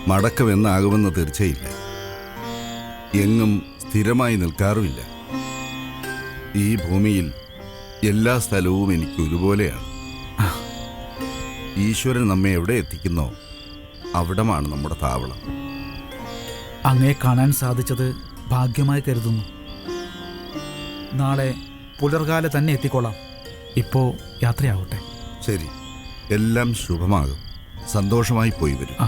മടക്കമെന്നാകുമെന്ന് തീർച്ചയില്ല. എങ്ങും സ്ഥിരമായി നിൽക്കാറുമില്ല. ഈ ഭൂമിയിൽ എല്ലാ സ്ഥലവും എനിക്ക് ഒരുപോലെയാണ്. ഈശ്വരൻ നമ്മെ എവിടെ എത്തിക്കുന്നോ അവിടമാണ് നമ്മുടെ താവളം. അങ്ങയെ കാണാൻ സാധിച്ചത് ഭാഗ്യമായി കരുതുന്നു. നാളെ പുലർകാല തന്നെ എത്തിക്കൊള്ളാം. ഇപ്പോ യാത്രയാവട്ടെ. ശരി, എല്ലാം ശുഭമാകും. സന്തോഷമായി പോയി വരും.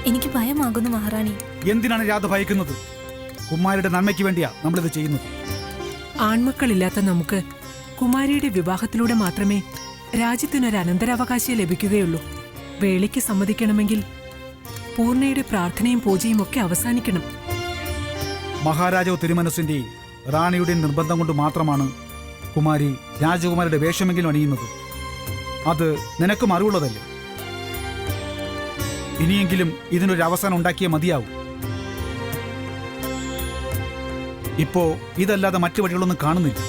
എനിക്ക് ഭയമാകുന്നു മഹാറാണി. എന്തിനാണ് രാധ ഭയക്കുന്നത്? കുമാരിയുടെ നന്മയ്ക്ക് വേണ്ടിയാ നമ്മളിത് ചെയ്യുന്നത്. ആൺമക്കളില്ലാത്ത നമുക്ക് കുമാരിയുടെ വിവാഹത്തിലൂടെ മാത്രമേ രാജ്യത്തിനൊരു അനന്തരാവകാശി ലഭിക്കുകയുള്ളൂ. വേളിക്ക് സമ്മതിക്കണമെങ്കിൽ പൂർണ്ണയുടെ പ്രാർത്ഥനയും പൂജയും ഒക്കെ അവസാനിക്കണം. മഹാരാജാവ് തിരുമനസിന്റെയും റാണിയുടെയും നിർബന്ധം കൊണ്ട് മാത്രമാണ് കുമാരി രാജകുമാരിയുടെ വേഷമെങ്കിലും അണിയുന്നത്. അത് നിനക്കും അറിവുള്ളതല്ലേ? ഇനിയെങ്കിലും ഇതിനൊരു അവസാനം ഉണ്ടാക്കിയേ മതിയാവും. ഇപ്പോ ഇതല്ലാതെ മറ്റു വഴികളൊന്നും കാണുന്നില്ല.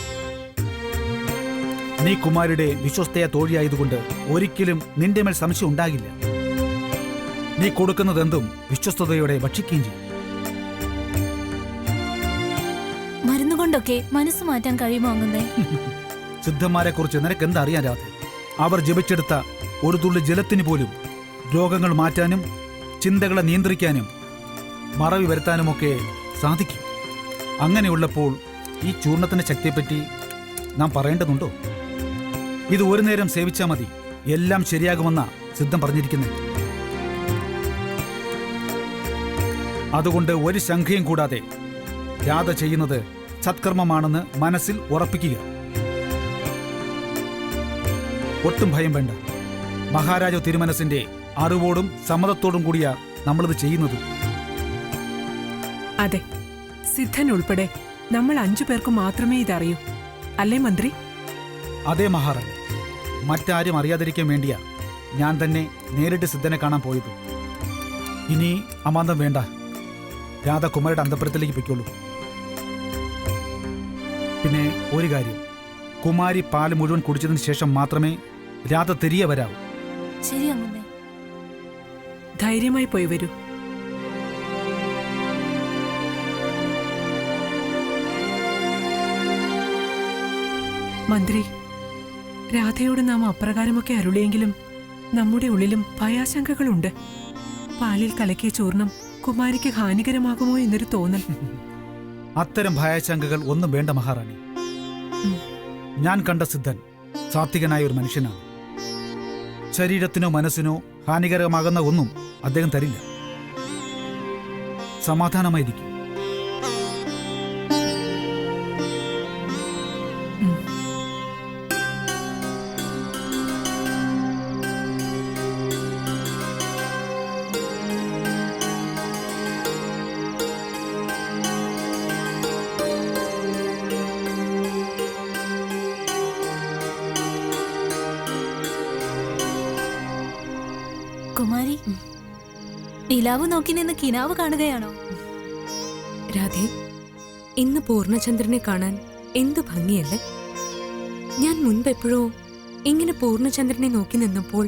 നീ കുമാരിയുടെ വിശ്വസ്തയ തോഴിയായതുകൊണ്ട് ഒരിക്കലും നിന്റെ മേൽ സംശയം ഉണ്ടാകില്ല. നീ കൊടുക്കുന്നതെന്തും വിശ്വസ്തയോടെ ഭക്ഷിക്കുകയും ചെയ്യും. മരുന്നുകൊണ്ടൊക്കെ മനസ്സ് മാറ്റാൻ കഴിയുമോ അങ്ങുന്നേ? സിദ്ധന്മാരെ കുറിച്ച് നിനക്ക് എന്താ അറിയാൻ രാധ? അവർ ജപിച്ചെടുത്ത ഒരു തുള്ളി ജലത്തിന് പോലും രോഗങ്ങൾ മാറ്റാനും ചിന്തകളെ നിയന്ത്രിക്കാനും മറവി വരുത്താനുമൊക്കെ സാധിക്കും. അങ്ങനെയുള്ളപ്പോൾ ഈ ചൂർണത്തിന്റെ ശക്തിയെപ്പറ്റി നാം പറയേണ്ടതുണ്ടോ? ഇത് ഒരു നേരം സേവിച്ചാൽ മതി, എല്ലാം ശരിയാകുമെന്നാ സിദ്ധം പറഞ്ഞിരിക്കുന്നത്. അതുകൊണ്ട് ഒരു ശങ്കയും കൂടാതെ രാധ ചെയ്യുന്നത് സത്കർമ്മമാണെന്ന് മനസ്സിൽ ഉറപ്പിക്കുക. ഒട്ടും ഭയം വേണ്ട. മഹാരാജാവ് തിരുമനസിന്റെ അറിവോടും സമ്മതത്തോടും കൂടിയാ നമ്മളിത് ചെയ്യുന്നത്. അതെ, സിദ്ധൻ ഉൾപ്പെടെ നമ്മൾ 5 പേർക്ക് മാത്രമേ ഇതറിയൂ, അല്ലേ മന്ത്രി? അതേ മഹാറാണി, മറ്റാരും അറിയാതിരിക്കാൻ വേണ്ടിയാ ഞാൻ തന്നെ നേരിട്ട് സിദ്ധനെ കാണാൻ പോയത്. ഇനി അമാന്തം വേണ്ട. രാധകുമാരിയുടെ അന്തപുരത്തിലേക്ക് പൊയ്ക്കോളൂ. പിന്നെ ഒരു കാര്യം, കുമാരി പാല് മുഴുവൻ കുടിച്ചതിന് ശേഷം മാത്രമേ രാധ തിരികെ വരാവൂ. ശരി അങ്ങുന്നേ. ധൈര്യമായി പോയി വരൂ. മന്ത്രി, രാധയോട് നാം അപ്രകാരമൊക്കെ അരുളിയെങ്കിലും നമ്മുടെ ഉള്ളിലും ഭയാശങ്കകളുണ്ട്. പാലിൽ കലക്കിയ ചൂർണം കുമാരിക്ക് ഹാനികരമാകുമോ എന്നൊരു തോന്നൽ. അത്തരം ഭയാശങ്കകൾ ഒന്നും വേണ്ട മഹാറാണി. ഞാൻ കണ്ട സിദ്ധൻ സാത്വികനായ ഒരു മനുഷ്യനാണ്. ശരീരത്തിനോ മനസ്സിനോ ഹാനികരമാകുന്ന ഒന്നും അദ്ദേഹം തരില്ല. സമാധാനമായിരിക്കും. കുമാരി, നിലാവ് നോക്കി നിന്ന് കിനാവ് കാണുകയാണോ? രാധേ, ഇന്ന് പൂർണ്ണചന്ദ്രനെ കാണാൻ എന്തു ഭംഗിയല്ലേ. ഞാൻ മുൻപെപ്പോഴോ ഇങ്ങനെ പൂർണ്ണചന്ദ്രനെ നോക്കി നിന്നപ്പോൾ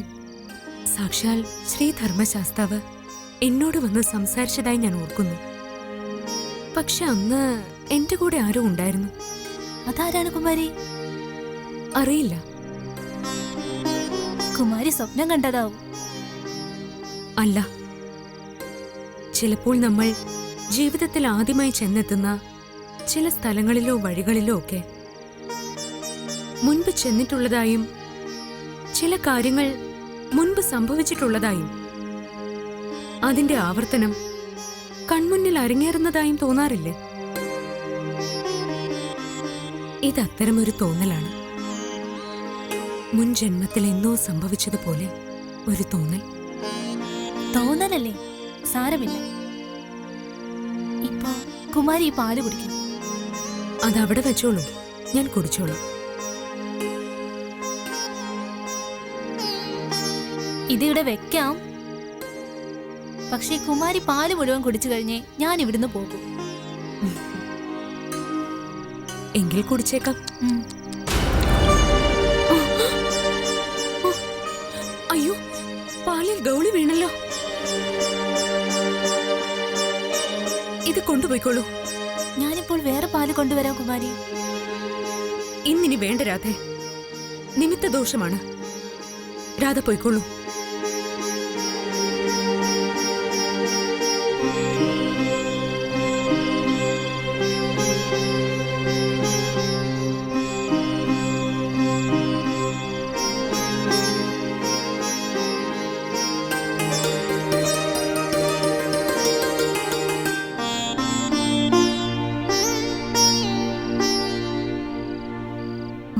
സാക്ഷാൽ ശ്രീ ധർമ്മശാസ്താവ് എന്നോട് വന്ന് സംസാരിച്ചതായി ഞാൻ ഓർക്കുന്നു. പക്ഷെ അന്ന് എന്റെ കൂടെ ആരോ ഉണ്ടായിരുന്നു. അതാരാണ് കുമാരി? അറിയില്ല. കുമാരി സ്വപ്നം കണ്ടതാവും. അല്ല, ചിലപ്പോൾ നമ്മൾ ജീവിതത്തിൽ ആദ്യമായി ചെന്നെത്തുന്ന ചില സ്ഥലങ്ങളിലോ വഴികളിലോ ഒക്കെ മുൻപ് ചെന്നിട്ടുള്ളതായും ചില കാര്യങ്ങൾ മുൻപ് സംഭവിച്ചിട്ടുള്ളതായും അതിന്റെ ആവർത്തനം കൺമുന്നിൽ അരങ്ങേറുന്നതായും തോന്നാറില്ലേ? ഇതത്തരമൊരു തോന്നലാണ്. മുൻ ജന്മത്തിൽ എന്നോ സംഭവിച്ചതുപോലെ ഒരു തോന്നൽ. തോന്നലല്ലേ, സാരമില്ല. ഇപ്പൊ കുമാരി ഈ പാല് കുടിക്കണം. അതവിടെ വെച്ചോളൂ, ഞാൻ കുടിച്ചോളാം. ഇതിവിടെ വെക്കാം. പക്ഷേ കുമാരി പാല് മുഴുവൻ കുടിച്ചു കഴിഞ്ഞേ ഞാൻ ഇവിടുന്ന് പോകും. എങ്കിൽ കുടിച്ചേക്കാം. അയ്യോ, പാലിൽ ഗൗളി വീണല്ലോ. ഇത് കൊണ്ടുപോയിക്കോളൂ. ഞാനിപ്പോൾ വേറെ പാല് കൊണ്ടുവരാം കുമാരി. ഇന്നിനി വേണ്ട രാധേ, നിമിത്ത ദോഷമാണ്. രാധ പോയിക്കോളൂ.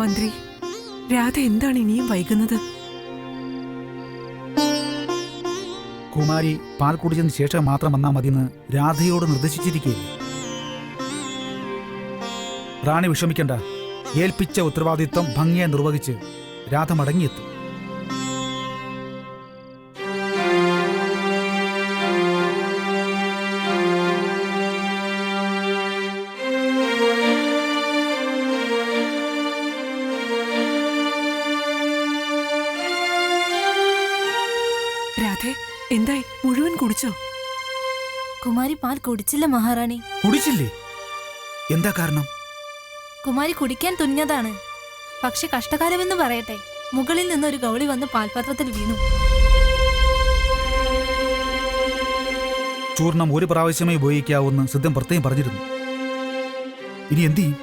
മന്ത്രി, രാധ എന്താണ് ഇനിയും വൈകുന്നത്? കുമാരി പാൽ കുടിച്ചതിന് ശേഷം മാത്രം വന്നാൽ മതിയെന്ന് രാധയോട് നിർദ്ദേശിച്ചിരിക്കുകയില്ല. റാണി വിഷമിക്കണ്ട. ഏൽപ്പിച്ച ഉത്തരവാദിത്വം ഭംഗിയായി നിർവഹിച്ച് രാധ മടങ്ങിയെത്തും. രാധേ, എന്തായി? മുഴുവൻ കുടിച്ചോ? കുമാരി പാൽ കുടിച്ചില്ല മഹാറാണി. കുടിച്ചില്ലേ? എന്താ കാരണം? കുമാരി കുടിക്കാൻ തുനിഞ്ഞതാണ്. പക്ഷെ കഷ്ടകാലമെന്ന് പറയട്ടെ, മുകളിൽ നിന്നൊരു ഗൗളി വന്ന് പാൽപാത്രത്തിൽ വീണു. ചൂർണം ഒരു പ്രാവശ്യമേ ഉപയോഗിക്കാവൂന്ന് സിദ്ധം പ്രത്യേകം പറഞ്ഞിരുന്നു. ഇനി എന്ത് ചെയ്യും?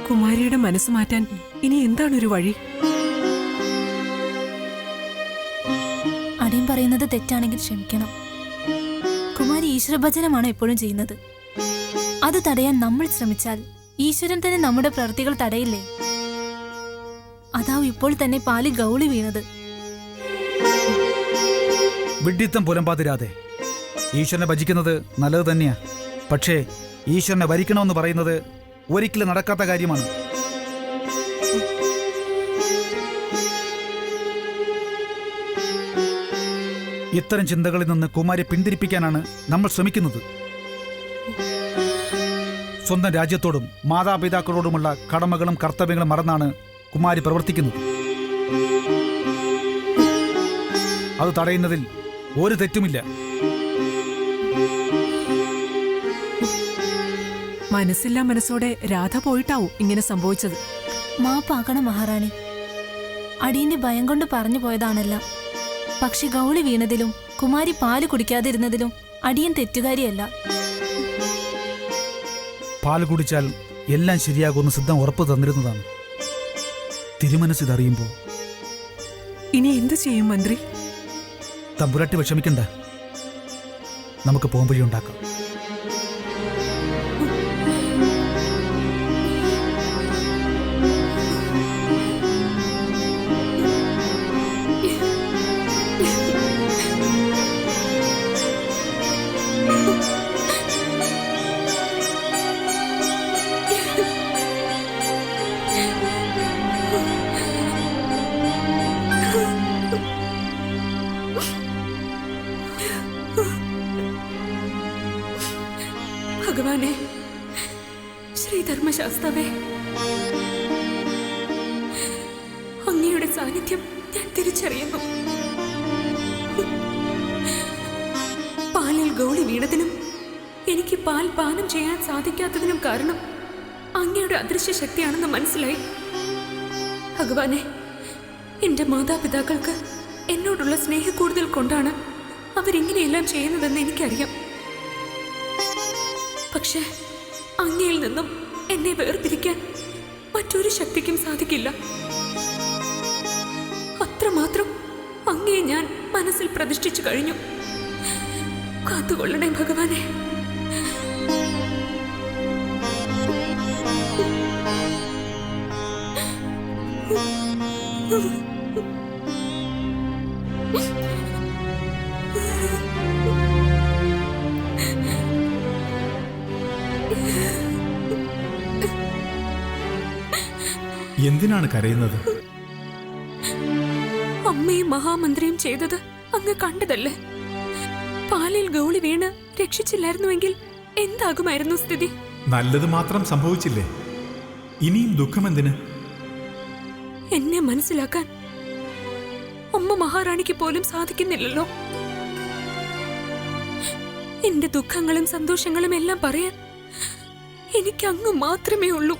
കുമാരിയുടെ മനസ്സ് മാറ്റാൻ ഇനി എന്താണൊരു വഴി? അടിയൻ പറയുന്നത് തെറ്റാണെങ്കിൽ ക്ഷമിക്കണം. കുമാരി ഈശ്വരഭജനമാണ് എപ്പോഴും ചെയ്യുന്നത്. അത് തടയാൻ നമ്മൾ ശ്രമിച്ചാൽ ഈശ്വരൻ തന്നെ നമ്മുടെ പ്രവൃത്തികൾ തടയില്ലേ? അതാവും ഇപ്പോൾ തന്നെ പാല് ഗൗളി വീണത്. വിഡ്ഢിത്തം പുലമ്പാതിരാതെ. ഈശ്വരനെ ഭജിക്കുന്നത് നല്ലത് തന്നെയാ. പക്ഷേ ഈശ്വരനെ ഭരിക്കണമെന്ന് പറയുന്നത് ഒരിക്കലും നടക്കാത്ത കാര്യമാണ്. ഇത്തരം ചിന്തകളിൽ നിന്ന് കുമാരിയെ പിന്തിരിപ്പിക്കാനാണ് നമ്മൾ ശ്രമിക്കുന്നത്. സ്വന്തം രാജ്യത്തോടും മാതാപിതാക്കളോടുമുള്ള കടമകളും കർത്തവ്യങ്ങളും മറന്നാണ് കുമാരി പ്രവർത്തിക്കുന്നത്. അത് തടയുന്നതിൽ ഒരു തെറ്റുമില്ല. മനസ്സില്ലാ മനസ്സോടെ രാധ പോയിട്ടാവും ഇങ്ങനെ സംഭവിച്ചത്. മാപ്പാക്കണം മഹാറാണി. അടിയന്റെ ഭയം കൊണ്ട് പറഞ്ഞു പോയതാണല്ല. പക്ഷെ ഗൗളി വീണതിലും കുമാരി പാല് കുടിക്കാതിരുന്നതിലും അടിയൻ തെറ്റുകാരിയല്ല. പാൽ കുടിച്ചാൽ എല്ലാം ശരിയാകുമെന്ന് സിദ്ധം ഉറപ്പ് തന്നിരുന്നതാണ്. തിരുമനസ്സിതറിയുമ്പോൾ ഇനി എന്തു ചെയ്യും മന്ത്രി? തമ്പുരാട്ടി വിഷമിക്കണ്ട. നമുക്ക് പോംവഴി ഉണ്ടാക്കാം. ഭഗവാനെ, ശ്രീധർമ്മശാസ്താവേ, അങ്ങയുടെ സാന്നിധ്യം ഞാൻ തിരിച്ചറിയുന്നു. പാലിൽ ഗൗളി വീണതിനും എനിക്ക് പാൽ പാനം ചെയ്യാൻ സാധിക്കാത്തതിനും കാരണം അങ്ങയുടെ അദൃശ്യ ശക്തിയാണെന്ന് മനസ്സിലായി. ഭഗവാനെ, എന്റെ മാതാപിതാക്കൾക്ക് എന്നോടുള്ള സ്നേഹക്കൂടുതൽ കൊണ്ടാണ് അവരിങ്ങനെയെല്ലാം ചെയ്യുന്നതെന്ന് എനിക്കറിയാം. പക്ഷേ അങ്ങയിൽ നിന്നും എന്നെ വേർതിരിക്കാൻ മറ്റൊരു ശക്തിക്കും സാധിക്കില്ല. അത്രമാത്രം അങ്ങയെ ഞാൻ മനസ്സിൽ പ്രതിഷ്ഠിച്ചു കഴിഞ്ഞു. കാത്തുകൊള്ളണേ ഭഗവാനെ. എന്തിനാണ് കരയുന്നത്? അമ്മയും മഹാമന്ത്രിയും ചെയ്തത് അങ്ങ് കണ്ടതല്ലേ? പാലിൽ ഗൗളി വീണ് രക്ഷിച്ചില്ലായിരുന്നുവെങ്കിൽ എന്താകുമായിരുന്നു സ്ഥിതി? നല്ലത് മാത്രം സംഭവിച്ചില്ലേ? ഇനിയും ദുഃഖമെന്തിന്? എന്നെ മനസ്സിലാക്കാൻ അമ്മ മഹാറാണിക്ക് പോലും സാധിക്കുന്നില്ലല്ലോ. എന്റെ ദുഃഖങ്ങളും സന്തോഷങ്ങളും എല്ലാം പറയാൻ എനിക്ക് അങ്ങ് മാത്രമേ ഉള്ളൂ.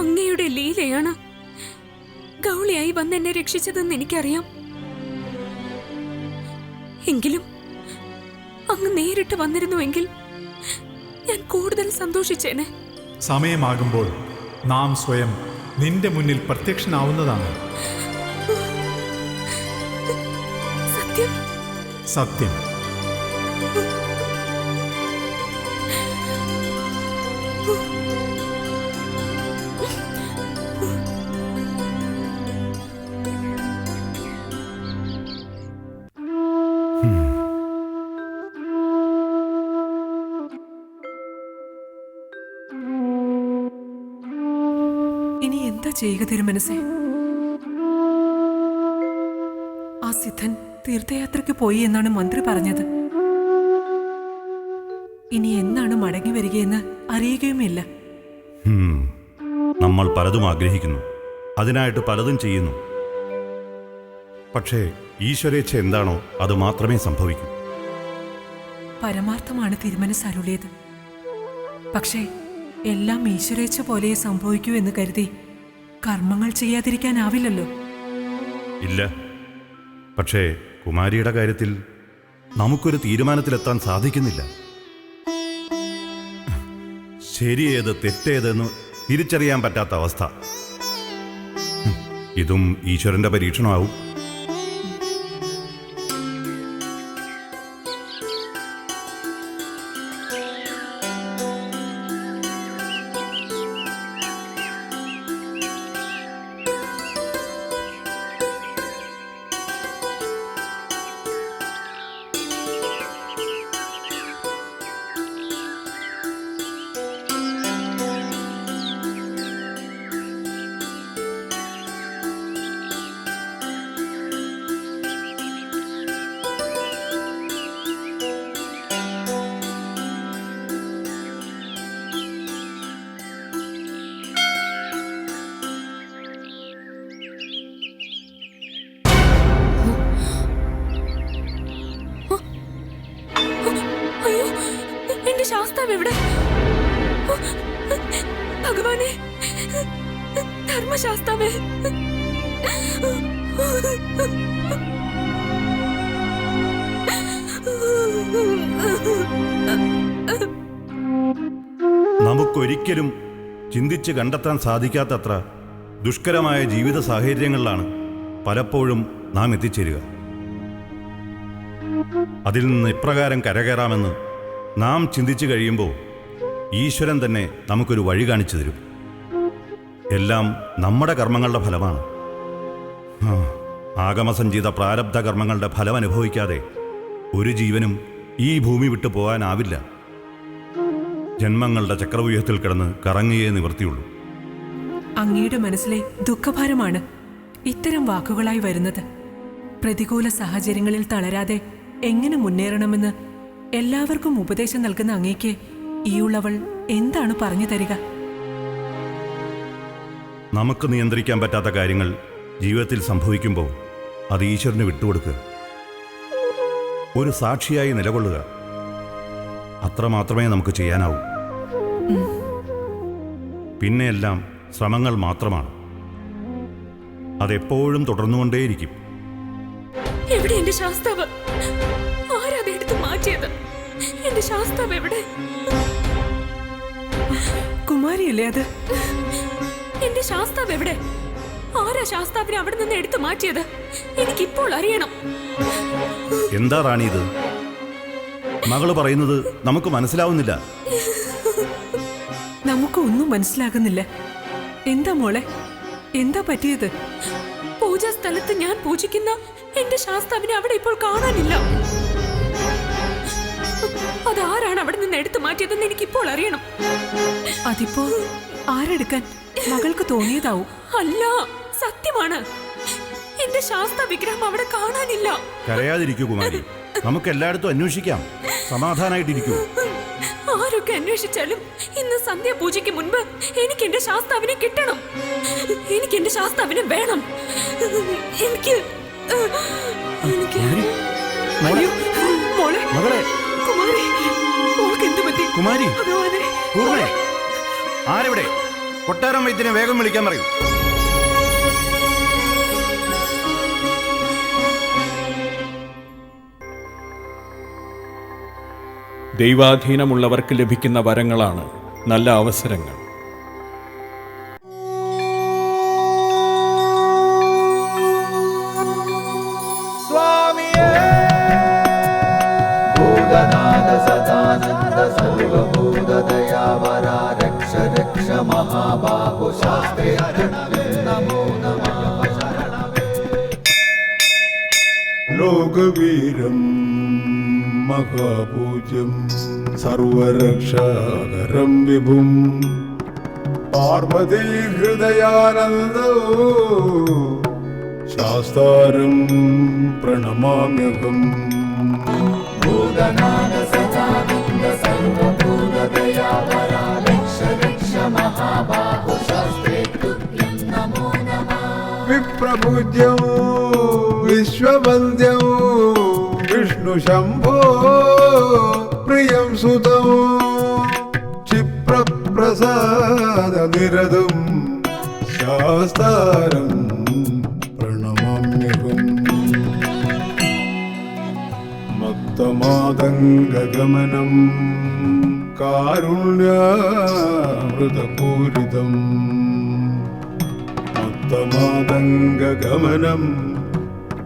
അങ്ങയുടെ ലീലയാണ് ഗൗളിയായി വന്ന് എന്നെ രക്ഷിച്ചതെന്ന് എനിക്കറിയാം. എങ്കിലും അങ്ങ് നേരിട്ട് വന്നിരുന്നുവെങ്കിൽ ഞാൻ കൂടുതൽ സന്തോഷിച്ചേനെ. സമയമാകുമ്പോൾ നാം സ്വയം നിന്റെ മുന്നിൽ പ്രത്യക്ഷനാവുന്നതാണ്. സത്യം. സത്യം. ഇനി എന്താ ചെയ്യുക തിരുമനസേ? ആ സിദ്ധൻ തീർത്ഥയാത്രയ്ക്ക് പോയി എന്നാണ് മന്ത്രി പറഞ്ഞത്. ഇനി എന്നാണ് മടങ്ങി വരികയെന്ന് അറിയുകയുമില്ല. നമ്മൾ പലതും ആഗ്രഹിക്കുന്നു, അതിനായിട്ട് പലതും ചെയ്യുന്നു. പക്ഷേ ഈശ്വരേച്ഛ എന്താണോ അത് മാത്രമേ സംഭവിക്കൂ. പരമാർത്ഥമാണ് തിരുമനസ് അരുളിയത്. പക്ഷേ എല്ലാം ഈശ്വരേച്ഛ പോലെ സംഭവിക്കൂ എന്ന് കരുതി കർമ്മങ്ങൾ ചെയ്യാതിരിക്കാനാവില്ലല്ലോ. ഇല്ല, പക്ഷേ കുമാരിയുടെ കാര്യത്തിൽ നമുക്കൊരു തീരുമാനത്തിലെത്താൻ സാധിക്കുന്നില്ല. ശരിയേത് തെറ്റേതെന്ന് തിരിച്ചറിയാൻ പറ്റാത്ത അവസ്ഥ. ഇതും ഈശ്വരന്റെ പരീക്ഷണമാവും. അയ്യോ, എന്റെ ശാസ്താവ് എവിടെ? ഭഗവാനെ, ധർമ്മശാസ്താവേ. നമുക്കൊരിക്കലും ചിന്തിച്ച് കണ്ടെത്താൻ സാധിക്കാത്തത്ര ദുഷ്കരമായ ജീവിത സാഹചര്യങ്ങളിലാണ് പലപ്പോഴും നാം എത്തിച്ചേരുക. അതിൽ നിന്ന് ഇപ്രകാരം കരകയറാമെന്ന് നാം ചിന്തിച്ചു കഴിയുമ്പോൾ ഈശ്വരൻ തന്നെ നമുക്കൊരു വഴി കാണിച്ചു തരും. എല്ലാം നമ്മുടെ കർമ്മങ്ങളുടെ ഫലമാണ്. ആഗമസഞ്ചിത പ്രാരബ്ധ കർമ്മങ്ങളുടെ ഫലം അനുഭവിക്കാതെ ഒരു ജീവനും ഈ ഭൂമി വിട്ടു പോകാനാവില്ല. ജന്മങ്ങളുടെ ചക്രവ്യൂഹത്തിൽ കിടന്ന് കറങ്ങിയേ നിവൃത്തിയുള്ളൂ. അങ്ങയുടെ മനസ്സിലെ ദുഃഖഭാരമാണ് ഇത്തരം വാക്കുകളായി വരുന്നത്. പ്രതികൂല സാഹചര്യങ്ങളിൽ തളരാതെ എങ്ങനെ മുന്നേറണമെന്ന് എല്ലാവർക്കും ഉപദേശം നൽകുന്ന അങ്ങേക്ക് ഈയുള്ളവൾ എന്താണ് പറഞ്ഞു തരിക? നമുക്ക് നിയന്ത്രിക്കാൻ പറ്റാത്ത കാര്യങ്ങൾ ജീവിതത്തിൽ സംഭവിക്കുമ്പോൾ അത് ഈശ്വരന് വിട്ടുകൊടുക്കുക. ഒരു സാക്ഷിയായി നിലകൊള്ളുക. അത്രമാത്രമേ നമുക്ക് ചെയ്യാനാവൂ. പിന്നെയെല്ലാം ശ്രമങ്ങൾ മാത്രമാണ്. അതെപ്പോഴും തുടർന്നുകൊണ്ടേയിരിക്കും. എവിടെ എന്റെ ശാസ്താവ്? ആരാതെ എടുത്ത് മാറ്റിയത്? എന്റെ ശാസ്താവ് എവിടെ? കുമാരിയല്ലേ അത്? എന്റെ ശാസ്താവ് എവിടെ? ആരാ ശാസ്താവിനെ അവിടെ നിന്ന് എടുത്തു മാറ്റിയത്? എനിക്കിപ്പോൾ അറിയണം. എന്താ റാണി ഇത്? മകള് പറയുന്നത് നമുക്ക് മനസ്സിലാവുന്നില്ല. നമുക്കൊന്നും മനസ്സിലാകുന്നില്ല. എന്താ മോളെ, എന്താ പറ്റിയത്? പൂജാ സ്ഥലത്ത് ഞാൻ പൂജിക്കുന്ന എന്റെ ശാസ്താവിനെ അവിടെ ഇപ്പോൾ കാണാനില്ല. അതാരാണ് അവിടെ നിന്ന് എടുത്തു മാറ്റിയതെന്ന് എനിക്കിപ്പോൾ അറിയണം. അതിപ്പോ ആരെടുക്കാൻ? മകൾക്ക് തോന്നിയതാവും. അല്ല, സത്യമാണ്. എന്റെ ശാസ്ത വിഗ്രഹം അവിടെ കാണാനില്ല. കരയാതിരിക്കൂ കുമാരി, നമുക്ക് എല്ലായിടത്തും അന്വേഷിക്കാം. സമാധാനായിട്ടിരിക്കൂ. ആരൊക്കെ അന്വേഷിച്ചാലും ഇന്ന് സന്ധ്യ പൂജയ്ക്ക് മുൻപ് എനിക്ക് എന്റെ ശാസ്താവിനെ കിട്ടണം. എനിക്ക് എന്റെ ശാസ്താവിനെ വേണം. എനിക്ക് അയ്യോ, മോളെ, മകളെ, കുമാരി, മോൾക്ക് എന്ത് പറ്റി? കുമാരി, ഭഗവാനെ, പൂർണ്ണേ, ആരെവിടെ? കൊട്ടാരം വൈദ്യനെ വേഗം വിളിക്കാൻ പറയൂ. ദൈവാധീനമുള്ളവർക്ക് ലഭിക്കുന്ന വരങ്ങളാണ് നല്ല അവസരങ്ങൾ. ലോകവീരം മഹാപൂജ്യം സർവരക്ഷാകരം വിഭും പാർവതീ ഹൃദയാനന്ദോ ശാസ്താരം പ്രണമാമ്യഹം. വിപ്രപൂജ്യം വിശ്വവന്ദ്യം വിഷ്ണു ശംഭോ പ്രിയം സുതം ക്ഷിപ്രപ്രസാദ നിരതം ശാസ്താരം പ്രണമാമ്യഹം. മത്തമാതംഗഗമനം കാരുണ്യാമൃതപൂരിതം മത്തമാതംഗഗമനം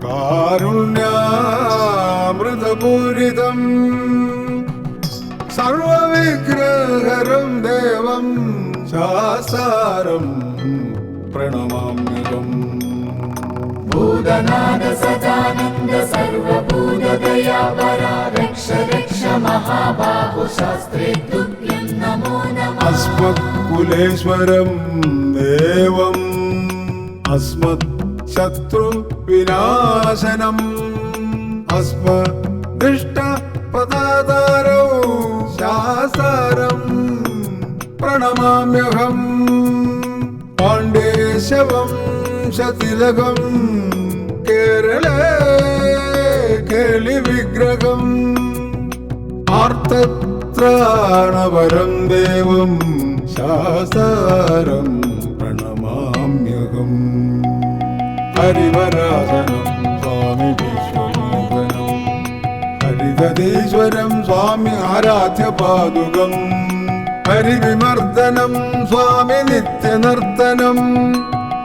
കാരുണ്യാമൃതപൂരിതം സർവവിഗ്രഹരം ദേവം ശാസ്താരം പ്രണമാമ്യഹം. ഭൂതനാഥ സദാനന്ദ സർവഭൂതദയാവര രക്ഷ രക്ഷ മഹാബാഹു ശാസ്ത്രേ തുഭ്യം നമോ നമഃ. അസ്മത്കുലേശ്വരം ദേവം അസ്മത് ശത്രു വിനാശനം അസ്മദിഷ്ട പദാതാരോ ശാസ്താരം പ്രണമാമ്യഹം. പാണ്ഡേശവം ശതിലകം കേരളേ കേളി വിഗ്രഹം ആർത്തത്രാണവരം ദേവം ശാസ്താരം പ്രണമാമ്യഹം. ഹരിവരാസനം സ്വാമി വിശ്വമോഹനം ഹരിതീശ്വരം സ്വാമി ആരാധ്യ പാദുകം ഹരിവിമർദ്ദനം സ്വാമി നിത്യനർത്തനം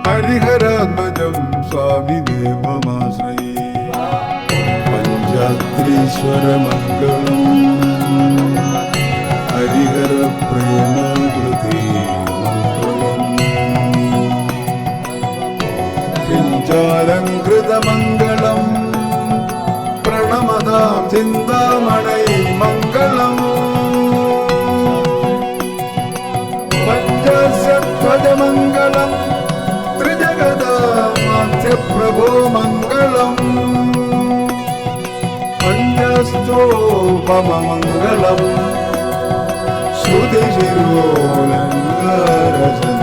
ഹരിഹരാത്മജം സ്വാമി ദേവമാശ്രയേ. പഞ്ചാത്രീശ്വരമംഗളം ഹരിഹര പ്രേമകൃതി മംഗളം പിഞ്ചാലങ്കൃതമംഗളം പ്രണമതാം ചിന്താമണൈ മംഗളം പഞ്ചസധ്വജമംഗളം ത്രിജഗദാമാധ്യപ്രഭോ മംഗളം പഞ്ചസ്തോപമംഗളം ശ്രുതിശിരോലങ്കാരസൻ